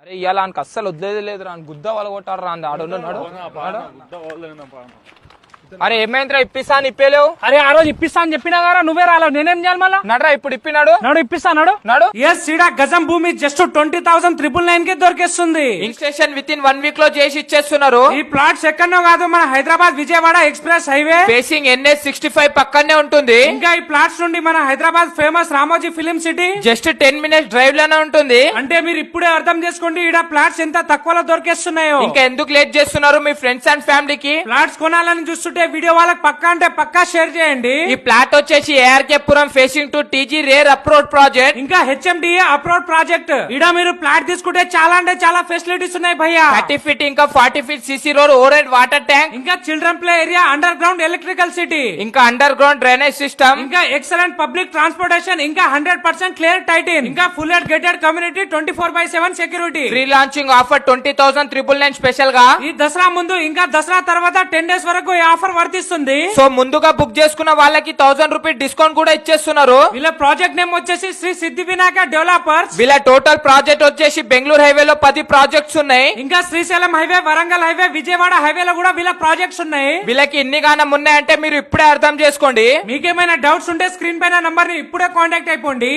అరే ఇవాళ ఆయనకు అస్సలు వదిలేదు లేదు రా గుద్ద వాళ్ళ కొట్టారు రా ఆడున్నాడు. అరే ఏమైందిరా ఇప్పిస్తా అని ఇప్పలేవు? అరే ఆ రోజు ఇప్పిస్తా అని చెప్పినా కదా నువ్వే రాలేవు, నేనేం చేయాలి మళ్ళా? నడరా ఇప్పుడు ఇప్పినాడు నాడు ఇప్పిస్తా నాడు. ఎస్ సీడా గజం భూమి జస్ట్ 20,999 కి దొరికేస్తుంది. ఇన్స్టేషన్ విత్ ఇన్ 1 వీక్ లో చేసి ఇచ్చేస్తున్నారు. ఈ ప్లాట్స్ ఎక్కడో కాదు, మన Hyderabad Vijayawada express highway facing NH65 పక్కనే ఉంటుంది. ఇంకా ఈ ప్లాట్స్ నుండి మన Hyderabad famous Ramoji film city just 10 minutes drive లోనే ఉంటుంది. అంటే మీరు ఇప్పుడే అర్థం చేసుకోండి ఈడ ప్లాట్స్ ఎంత తక్కువలో దొరికేస్తున్నాయో. ఇంకా ఎందుకు లేట్ చేస్తున్నారు? మీ ఫ్రెండ్స్ అండ్ ఫ్యామిలీకి ప్లాట్స్ కొనాలని చూస్తుంటే వీడియో వాళ్ళకి పక్కా అంటే పక్కా షేర్ చేయండి. ఈ ప్లాట్ వచ్చేసి ARK Puram facing to TG rare approved project, ఇంకా HMDA అప్రోడ్ ప్రాజెక్ట్. ఈడ మీరు ప్లాట్ తీసుకుంటే చాలా అంటే చాలా ఫెసిలిటీస్ ఉన్నాయి భయ్యా. 30 feet ఇంకా 40 feet CC road, over head water tank, ఇంకా children play area, under ground electrical city, ఇంకా అండర్ గ్రౌండ్ డ్రైనేజ్ సిస్టమ్, ఇంకా ఎక్సలెంట్ పబ్లిక్ ట్రాన్స్పోర్టేషన్, ఇంకా 100% క్లియర్ టైటిల్, ఇంకా full head gated community, 24/7 security. Free launching offer 20,999 special గా. ఈ దసరా ముందు ఇంకా దసరా తర్వాత 10 days వరకు ఈ ఆఫర్ వర్తిస్తుంది. సో ముందుగా బుక్ చేసుకున్న వాళ్ళకి 1000 రూపీస్ డిస్కౌంట్ కూడా ఇచ్చేస్తున్నారు. వీళ్ళ ప్రాజెక్ట్ నేమ్ వచ్చేసి శ్రీ సిద్ధి వినాయక డెవలపర్స్. వీళ్ళ టోటల్ ప్రాజెక్ట్ వచ్చేసి బెంగళూరు హైవేలో 10 ప్రాజెక్ట్స్ ఉన్నాయి. ఇంకా శ్రీశైలం హైవే, వరంగల్ హైవే, విజయవాడ హైవేలో కూడా వీళ్ళ ప్రాజెక్ట్స్ ఉన్నాయి. వీళ్ళకి ఇన్ని గానం ఉన్నాయంటే మీరు ఇప్పుడే అర్థం చేసుకోండి. మీకేమైనా డౌట్స్ ఉంటే స్క్రీన్ పైన నంబర్ ని ఇప్పుడే కాంటాక్ట్ అయిపోండి.